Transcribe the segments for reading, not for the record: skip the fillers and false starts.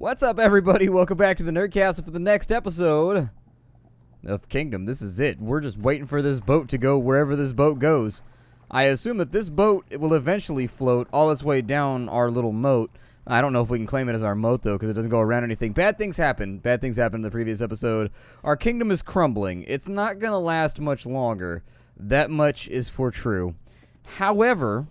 What's up, everybody? Welcome back to the Nerdcastle for the next episode of Kingdom. This is it. We're just waiting for this boat to go wherever this boat goes. I assume that this boat will eventually float all its way down our little moat. I don't know if we can claim it as our moat, though, because it doesn't go around anything. Bad things happen. Bad things happened in the previous episode. Our kingdom is crumbling. It's not going to last much longer. That much is for true. However,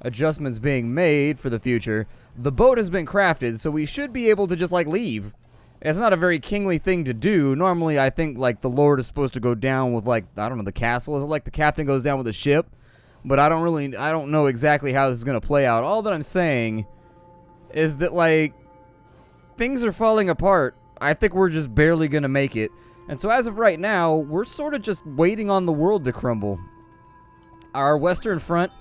adjustments being made for the future. The boat has been crafted, so we should be able to just, leave. It's not a very kingly thing to do. Normally, I think, the Lord is supposed to go down with, I don't know, the castle. Is it like the captain goes down with a ship? But I don't know exactly how this is going to play out. All that I'm saying is that, things are falling apart. I think we're just barely going to make it. And so as of right now, we're sort of just waiting on the world to crumble. Our western front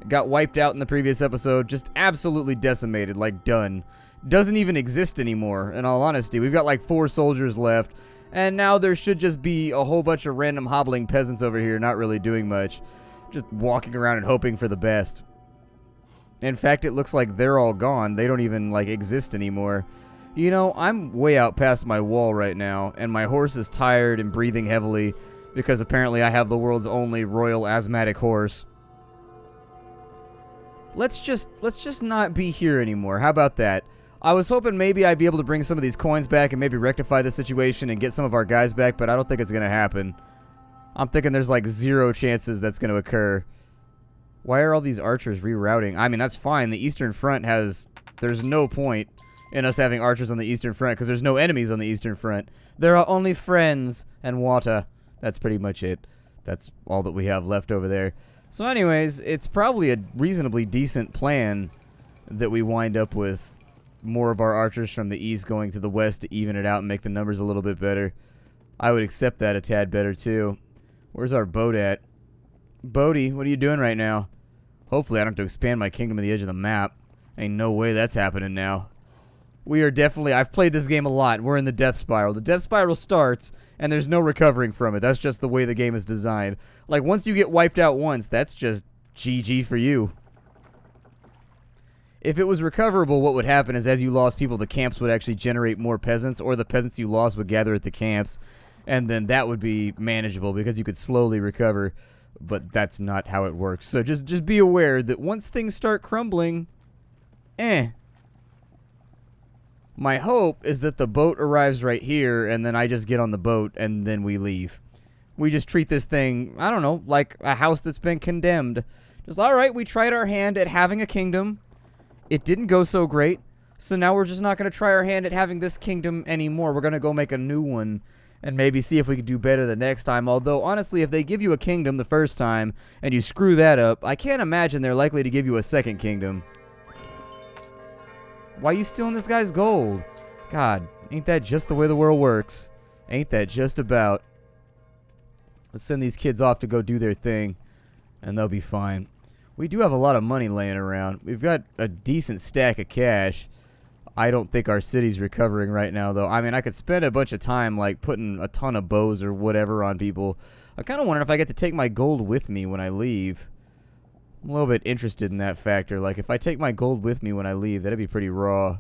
got wiped out in the previous episode, just absolutely decimated, done. Doesn't even exist anymore, in all honesty. We've got 4 soldiers left, and now there should just be a whole bunch of random hobbling peasants over here not really doing much. Just walking around and hoping for the best. In fact, it looks like they're all gone. They don't even, exist anymore. You know, I'm way out past my wall right now, and my horse is tired and breathing heavily because apparently I have the world's only royal asthmatic horse. Let's just not be here anymore. How about that? I was hoping maybe I'd be able to bring some of these coins back and maybe rectify the situation and get some of our guys back, but I don't think it's going to happen. I'm thinking there's 0 chances that's going to occur. Why are all these archers rerouting? I mean, that's fine. The Eastern Front there's no point in us having archers on the Eastern Front because there's no enemies on the Eastern Front. There are only friends and water. That's pretty much it. That's all that we have left over there. So anyways, it's probably a reasonably decent plan that we wind up with more of our archers from the east going to the west to even it out and make the numbers a little bit better. I would accept that a tad better too. Where's our boat at? Boaty, what are you doing right now? Hopefully I don't have to expand my kingdom to the edge of the map. Ain't no way that's happening now. We are definitely... I've played this game a lot. We're in the death spiral. The death spiral starts, and there's no recovering from it. That's just the way the game is designed. Once you get wiped out once, that's just GG for you. If it was recoverable, what would happen is as you lost people, the camps would actually generate more peasants, or the peasants you lost would gather at the camps, and then that would be manageable because you could slowly recover, but that's not how it works. So just be aware that once things start crumbling, My hope is that the boat arrives right here, and then I just get on the boat, and then we leave. We just treat this thing, I don't know, like a house that's been condemned. Just, alright, we tried our hand at having a kingdom. It didn't go so great, so now we're just not going to try our hand at having this kingdom anymore. We're going to go make a new one, and maybe see if we can do better the next time. Although, honestly, if they give you a kingdom the first time, and you screw that up, I can't imagine they're likely to give you a second kingdom. Why are you stealing this guy's gold? God, ain't that just the way the world works? Ain't that just about? Let's send these kids off to go do their thing, and they'll be fine. We do have a lot of money laying around. We've got a decent stack of cash. I don't think our city's recovering right now, though. I mean, I could spend a bunch of time, putting a ton of bows or whatever on people. I kind of wonder if I get to take my gold with me when I leave. I'm a little bit interested in that factor. If I take my gold with me when I leave, that'd be pretty raw.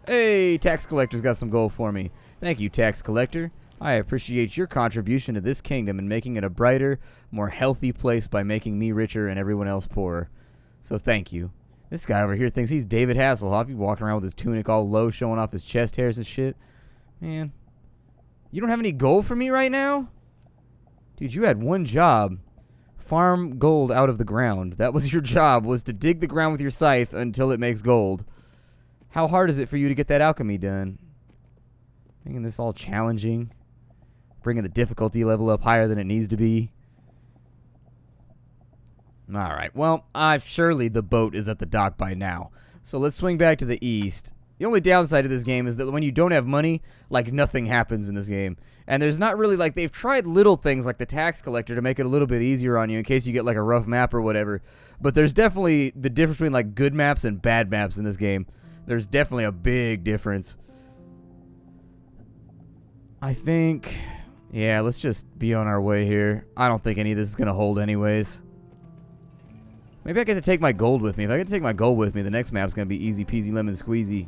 Hey, tax collector's got some gold for me. Thank you, tax collector. I appreciate your contribution to this kingdom and making it a brighter, more healthy place by making me richer and everyone else poorer. So thank you. This guy over here thinks he's David Hasselhoff. He's walking around with his tunic all low, showing off his chest hairs and shit. Man, you don't have any gold for me right now? Dude, you had one job. Farm gold out of the ground. That was your job, was to dig the ground with your scythe until it makes gold. How hard is it for you to get that alchemy done? Making this all challenging. Bringing the difficulty level up higher than it needs to be. Alright, well, surely the boat is at the dock by now. So let's swing back to the east. The only downside of this game is that when you don't have money, nothing happens in this game. And there's not really, they've tried little things like the tax collector to make it a little bit easier on you in case you get, a rough map or whatever. But there's definitely the difference between, good maps and bad maps in this game. There's definitely a big difference. I think, yeah, let's just be on our way here. I don't think any of this is going to hold anyways. Maybe I get to take my gold with me. If I get to take my gold with me, the next map's going to be easy peasy lemon squeezy.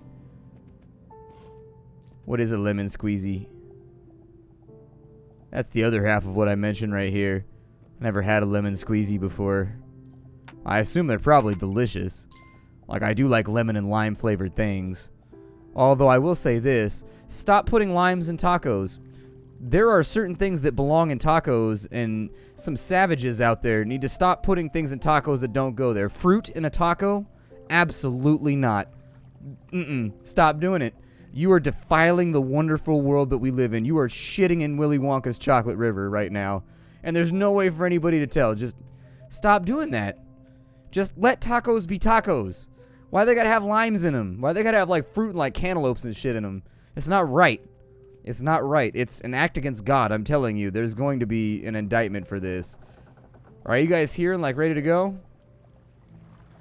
What is a lemon squeezy? That's the other half of what I mentioned right here. I never had a lemon squeezy before. I assume they're probably delicious. Like, I do like lemon and lime flavored things. Although I will say this, stop putting limes in tacos. There are certain things that belong in tacos, and some savages out there need to stop putting things in tacos that don't go there. Fruit in a taco? Absolutely not. Stop doing it. You are defiling the wonderful world that we live in. You are shitting in Willy Wonka's chocolate river right now. And there's no way for anybody to tell. Just stop doing that. Just let tacos be tacos. Why they gotta have limes in them? Why they gotta have like fruit and like cantaloupes and shit in them? It's not right. It's not right. It's an act against God. I'm telling you. There's going to be an indictment for this. Are you guys here and like ready to go?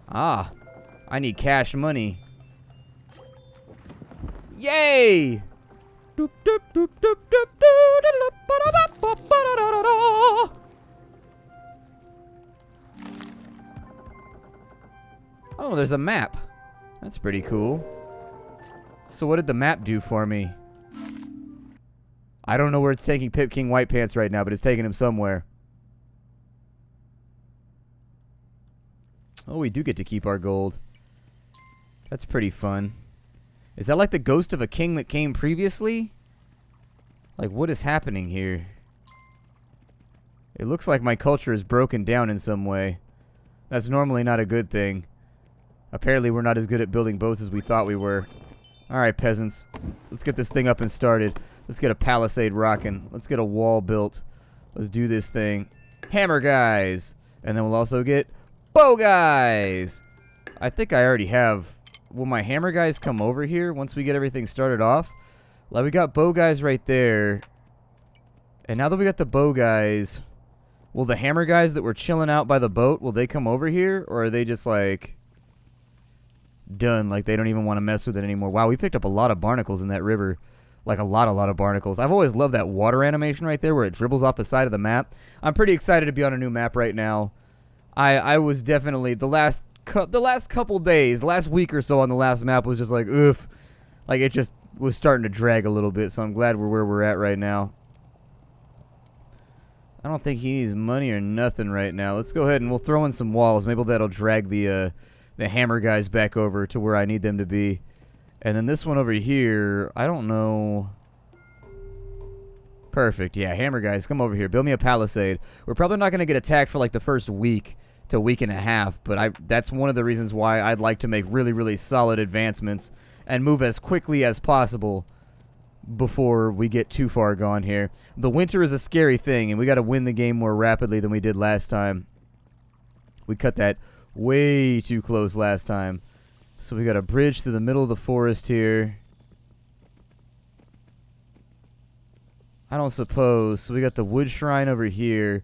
Ah. I need cash money. Yay! Oh, there's a map. That's pretty cool. So what did the map do for me? I don't know where it's taking Pip King White Pants right now, but it's taking him somewhere. Oh, we do get to keep our gold. That's pretty fun. Is that like the ghost of a king that came previously? Like, what is happening here? It looks like my culture is broken down in some way. That's normally not a good thing. Apparently, we're not as good at building boats as we thought we were. Alright, peasants. Let's get this thing up and started. Let's get a palisade rocking. Let's get a wall built. Let's do this thing. Hammer guys! And then we'll also get bow guys! I think I already have... Will my hammer guys come over here once we get everything started off? Like, we got bow guys right there. And now that we got the bow guys, will the hammer guys that were chilling out by the boat, will they come over here? Or are they just, like, done? Like, they don't even want to mess with it anymore. Wow, we picked up a lot of barnacles in that river. Like, a lot of barnacles. I've always loved that water animation right there where it dribbles off the side of the map. I'm pretty excited to be on a new map right now. I was definitely, the last couple days, last week or so on the last map was just like, oof. Like, it just was starting to drag a little bit, so I'm glad we're where we're at right now. I don't think he needs money or nothing right now. Let's go ahead and we'll throw in some walls. Maybe that'll drag the hammer guys back over to where I need them to be. And then this one over here, I don't know. Perfect. Yeah, hammer guys, come over here. Build me a palisade. We're probably not going to get attacked for like the first week to week and a half, but that's one of the reasons why I'd like to make really, really solid advancements and move as quickly as possible before we get too far gone here. The winter is a scary thing, and we got to win the game more rapidly than we did last time. We cut that way too close last time. So we got a bridge through the middle of the forest here. I don't suppose. So we got the wood shrine over here.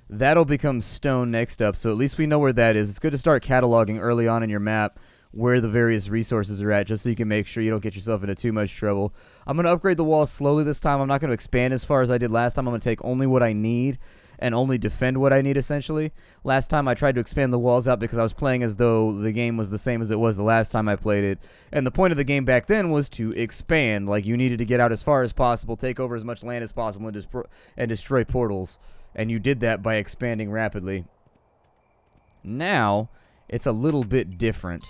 That'll become stone next up, so at least we know where that is. It's good to start cataloging early on in your map where the various resources are at, just so you can make sure you don't get yourself into too much trouble. I'm going to upgrade the walls slowly this time. I'm not going to expand as far as I did last time. I'm going to take only what I need and only defend what I need, essentially. Last time I tried to expand the walls out because I was playing as though the game was the same as it was the last time I played it. And the point of the game back then was to expand. Like, you needed to get out as far as possible, take over as much land as possible, and destroy portals. And you did that by expanding rapidly. Now, it's a little bit different.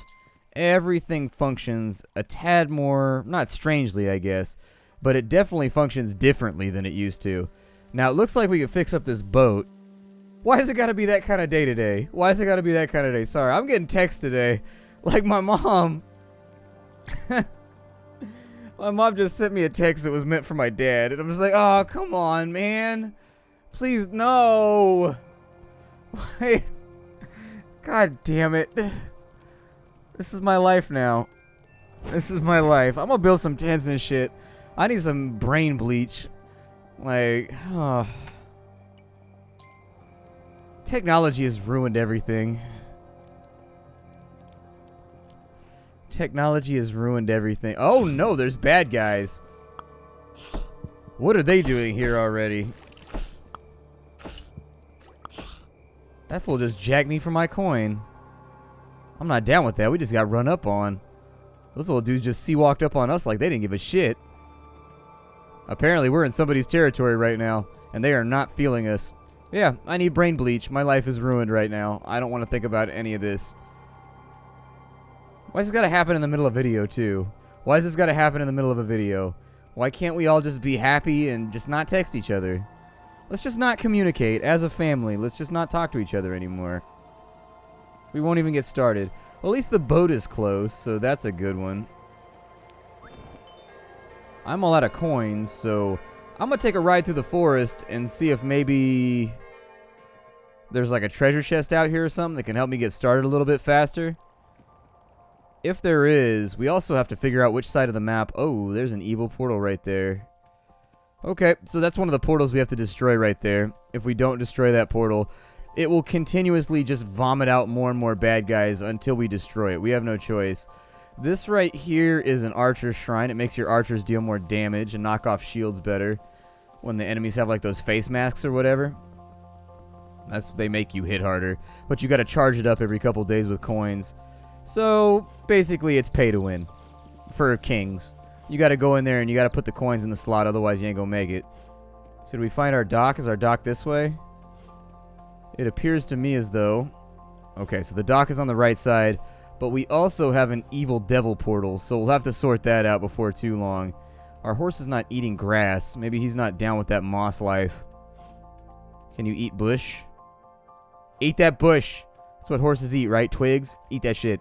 Everything functions a tad more, not strangely, I guess, but it definitely functions differently than it used to. Now, it looks like we can fix up this boat. Why has it got to be that kind of day today? Why has it got to be that kind of day? Sorry, I'm getting texts today. Like, my mom... my mom just sent me a text that was meant for my dad, and I'm just like, oh, come on, man. Please, no. Why? God damn it. This is my life now. This is my life. I'm gonna build some tents and shit. I need some brain bleach. Like, oh. Technology has ruined everything. Technology has ruined everything. Oh no, there's bad guys. What are they doing here already? That fool just jacked me for my coin. I'm not down with that. We just got run up on. Those little dudes just sea-walked up on us like they didn't give a shit. Apparently, we're in somebody's territory right now, and they are not feeling us. Yeah, I need brain bleach. My life is ruined right now. I don't want to think about any of this. Why has this got to happen in the middle of a video, too? Why has this got to happen in the middle of a video? Why can't we all just be happy and just not text each other? Let's just not communicate as a family. Let's just not talk to each other anymore. We won't even get started. Well, at least the boat is close, so that's a good one. I'm all out of coins, so I'm going to take a ride through the forest and see if maybe there's like a treasure chest out here or something that can help me get started a little bit faster. If there is, we also have to figure out which side of the map. Oh, there's an evil portal right there. Okay, so that's one of the portals we have to destroy right there. If we don't destroy that portal, it will continuously just vomit out more and more bad guys until we destroy it. We have no choice. This right here is an archer's shrine. It makes your archers deal more damage and knock off shields better when the enemies have like those face masks or whatever. They make you hit harder, but you got to charge it up every couple days with coins. So basically it's pay to win for kings. You got to go in there and you got to put the coins in the slot, otherwise you ain't gonna make it. So do we find our dock? Is our dock this way? It appears to me as though... Okay, so the dock is on the right side, but we also have an evil devil portal, so we'll have to sort that out before too long. Our horse is not eating grass. Maybe he's not down with that moss life. Can you eat bush? Eat that bush. That's what horses eat, right? Twigs? Eat that shit.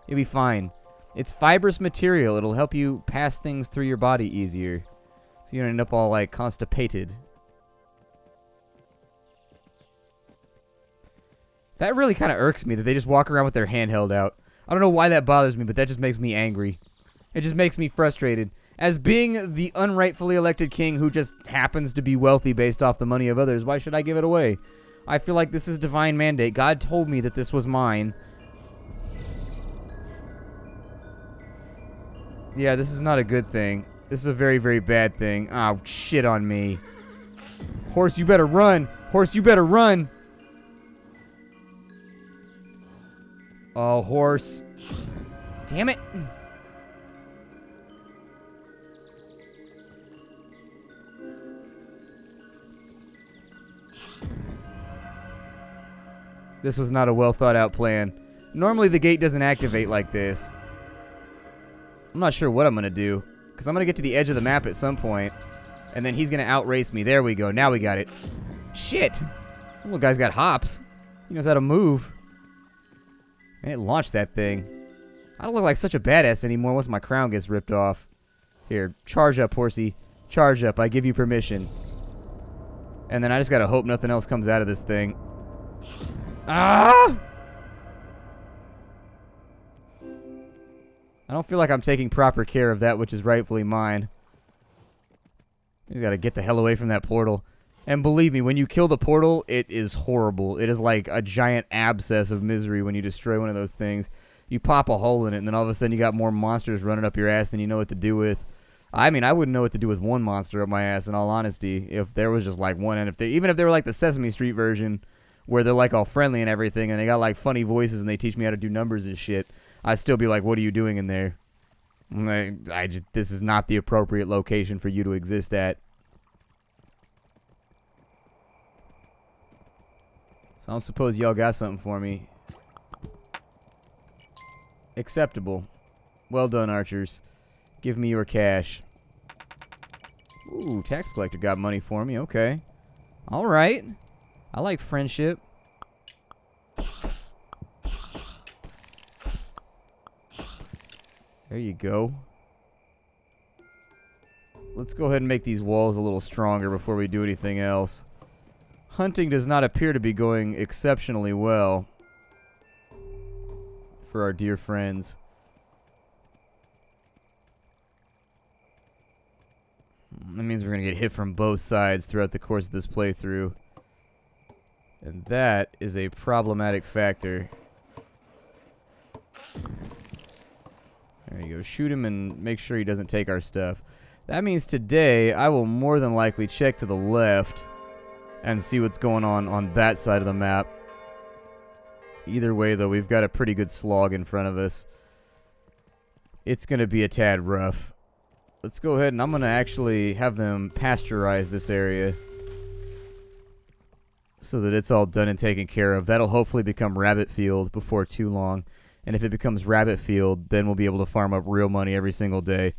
You'll be fine. It's fibrous material. It'll help you pass things through your body easier, so you don't end up all, like, constipated. That really kind of irks me that they just walk around with their hand held out. I don't know why that bothers me, but that just makes me angry. It just makes me frustrated. As being the unrightfully elected king who just happens to be wealthy based off the money of others, why should I give it away? I feel like this is divine mandate. God told me that this was mine. Yeah, this is not a good thing. This is a very, very bad thing. Oh, shit on me. Horse, you better run. Horse, you better run. Oh, horse. Damn it. This was not a well thought out plan. Normally the gate doesn't activate like this. I'm not sure what I'm going to do, because I'm going to get to the edge of the map at some point, and then he's going to outrace me. There we go. Now we got it. Shit. The little guy's got hops. He knows how to move. And it launched that thing. I don't look like such a badass anymore once my crown gets ripped off. Here, charge up, horsey. Charge up. I give you permission. And then I just got to hope nothing else comes out of this thing. Ah! I don't feel like I'm taking proper care of that which is rightfully mine. You just gotta get the hell away from that portal. And believe me, when you kill the portal, it is horrible. It is like a giant abscess of misery when you destroy one of those things. You pop a hole in it, and then all of a sudden you got more monsters running up your ass than you know what to do with. I mean, I wouldn't know what to do with one monster up my ass, in all honesty, if there was just like one. And even if they were like the Sesame Street version, where they're like all friendly and everything, and they got like funny voices and they teach me how to do numbers and shit, I'd still be like, what are you doing in there? This is not the appropriate location for you to exist at. So I don't suppose y'all got something for me. Acceptable. Well done, archers. Give me your cash. Ooh, tax collector got money for me. Okay. Alright. I like friendship. There you go. Let's go ahead and make these walls a little stronger before we do anything else. Hunting does not appear to be going exceptionally well for our dear friends. That means we're going to get hit from both sides throughout the course of this playthrough. And that is a problematic factor. There you go. Shoot him and make sure he doesn't take our stuff. That means today I will more than likely check to the left and see what's going on that side of the map. Either way, though, we've got a pretty good slog in front of us. It's going to be a tad rough. Let's go ahead and I'm going to actually have them pasteurize this area so that it's all done and taken care of. That'll hopefully become rabbit field before too long. And if it becomes rabbit field, then we'll be able to farm up real money every single day.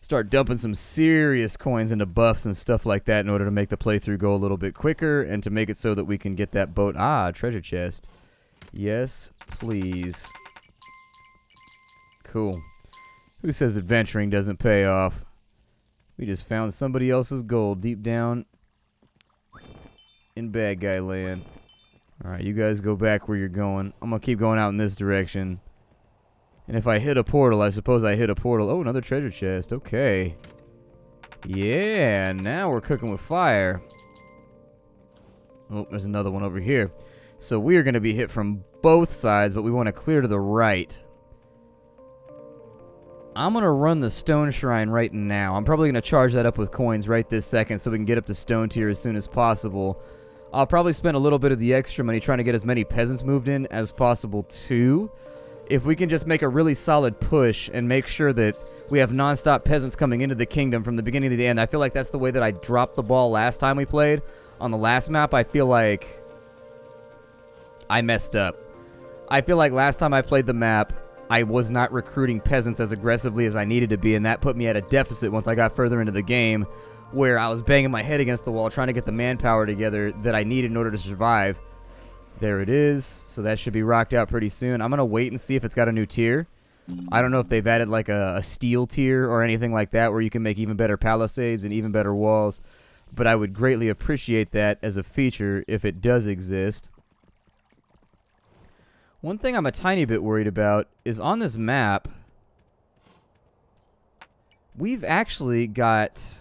Start dumping some serious coins into buffs and stuff like that in order to make the playthrough go a little bit quicker and to make it so that we can get that boat. Ah, treasure chest. Yes, please. Cool. Who says adventuring doesn't pay off? We just found somebody else's gold deep down in bad guy land. Alright, you guys go back where you're going. I'm going to keep going out in this direction. And if I hit a portal, I suppose I hit a portal. Oh, another treasure chest. Okay. Yeah, now we're cooking with fire. Oh, there's another one over here. So we are going to be hit from both sides, but we want to clear to the right. I'm going to run the stone shrine right now. I'm probably going to charge that up with coins right this second so we can get up to stone tier as soon as possible. I'll probably spend a little bit of the extra money trying to get as many peasants moved in as possible too. If we can just make a really solid push and make sure that we have non-stop peasants coming into the kingdom from the beginning to the end. I feel like that's the way that I dropped the ball last time we played. On the last map, I feel like I messed up. I feel like last time I played the map, I was not recruiting peasants as aggressively as I needed to be, and that put me at a deficit once I got further into the game, where I was banging my head against the wall trying to get the manpower together that I needed in order to survive. There it is. So that should be rocked out pretty soon. I'm going to wait and see if it's got a new tier. I don't know if they've added like a steel tier or anything like that where you can make even better palisades and even better walls, but I would greatly appreciate that as a feature if it does exist. One thing I'm a tiny bit worried about is on this map, we've actually got,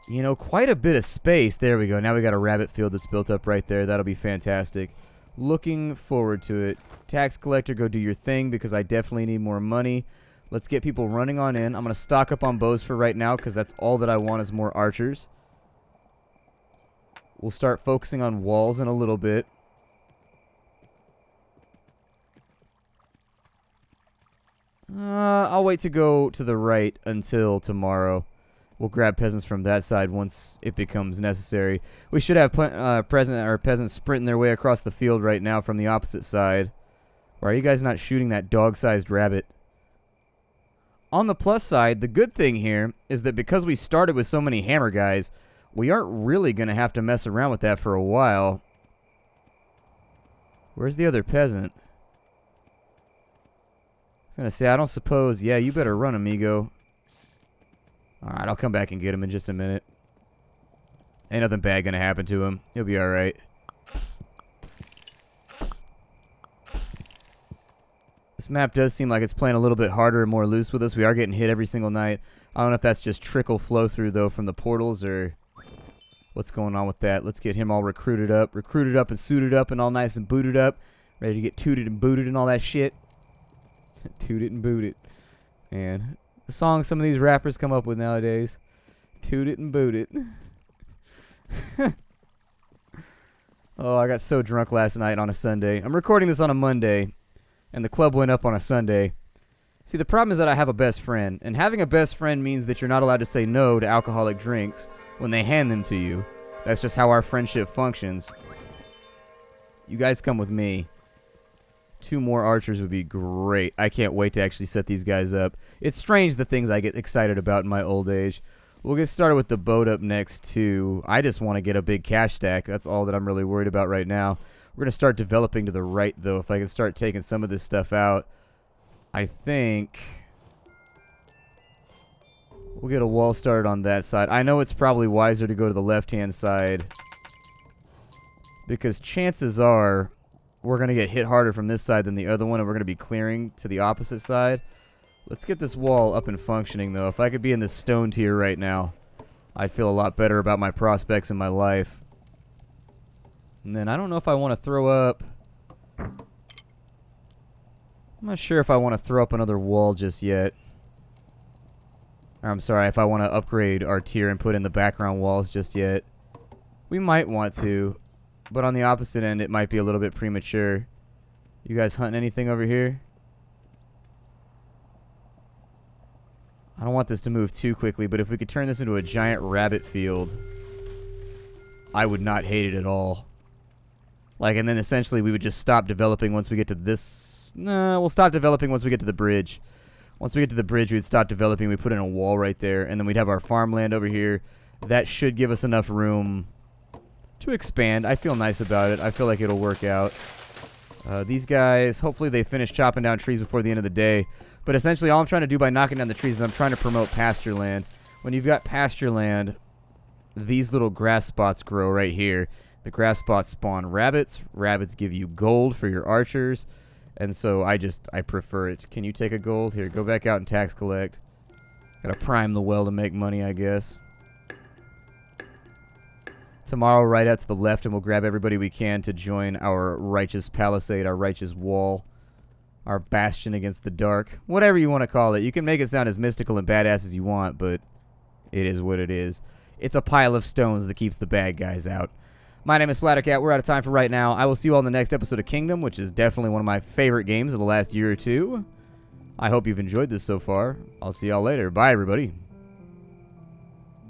you know, quite a bit of space. There we go. Now we got a rabbit field that's built up right there. That'll be fantastic. Looking forward to it. Tax collector, go do your thing because I definitely need more money. Let's get people running on in. I'm going to stock up on bows for right now because that's all that I want is more archers. We'll start focusing on walls in a little bit. I'll wait to go to the right until tomorrow. We'll grab peasants from that side once it becomes necessary. We should have peasants sprinting their way across the field right now from the opposite side. Why are you guys not shooting that dog-sized rabbit? On the plus side, the good thing here is that because we started with so many hammer guys, we aren't really going to have to mess around with that for a while. Where's the other peasant? I was going to say, I don't suppose... Yeah, you better run, amigo. Alright, I'll come back and get him in just a minute. Ain't nothing bad going to happen to him. He'll be alright. This map does seem like it's playing a little bit harder and more loose with us. We are getting hit every single night. I don't know if that's just trickle flow through, though, from the portals or what's going on with that. Let's get him all recruited up and suited up and all nice and booted up. Ready to get tooted and booted and all that shit. Toot it and boot it. Man, the songs some of these rappers come up with nowadays. Toot it and boot it. Oh, I got so drunk last night on a Sunday. I'm recording this on a Monday, and the club went up on a Sunday. See, the problem is that I have a best friend, and having a best friend means that you're not allowed to say no to alcoholic drinks when they hand them to you. That's just how our friendship functions. You guys come with me. 2 more archers would be great. I can't wait to actually set these guys up. It's strange the things I get excited about in my old age. We'll get started with the boat up next, too. I just want to get a big cash stack. That's all that I'm really worried about right now. We're going to start developing to the right, though. If I can start taking some of this stuff out, I think we'll get a wall started on that side. I know it's probably wiser to go to the left-hand side because chances are we're going to get hit harder from this side than the other one, and we're going to be clearing to the opposite side. Let's get this wall up and functioning, though. If I could be in this stone tier right now, I'd feel a lot better about my prospects in my life. And then I don't know if I want to throw up... I'm not sure if I want to throw up another wall just yet. Or, I'm sorry, if I want to upgrade our tier and put in the background walls just yet. We might want to. but on the opposite end, it might be a little bit premature. You guys hunting anything over here? I don't want this to move too quickly, but if we could turn this into a giant rabbit field, I would not hate it at all. Like, and then essentially we would just stop developing once we get to this. No, we'll stop developing once we get to the bridge. Once we get to the bridge, we'd stop developing. We put in a wall right there, and then we'd have our farmland over here. That should give us enough room to expand. I feel nice about it. I feel like it'll work out. These guys, hopefully they finish chopping down trees before the end of the day. But essentially all I'm trying to do by knocking down the trees is I'm trying to promote pasture land. When you've got pasture land, these little grass spots grow right here. The grass spots spawn rabbits. Rabbits give you gold for your archers. And so I prefer it. Can you take a gold? Here, go back out and tax collect. Gotta prime the well to make money, I guess. Tomorrow, right out to the left, and we'll grab everybody we can to join our righteous palisade, our righteous wall, our bastion against the dark. Whatever you want to call it. You can make it sound as mystical and badass as you want, but it is what it is. It's a pile of stones that keeps the bad guys out. My name is Splattercat. We're out of time for right now. I will see you all in the next episode of Kingdom, which is definitely one of my favorite games of the last year or two. I hope you've enjoyed this so far. I'll see y'all later. Bye, everybody.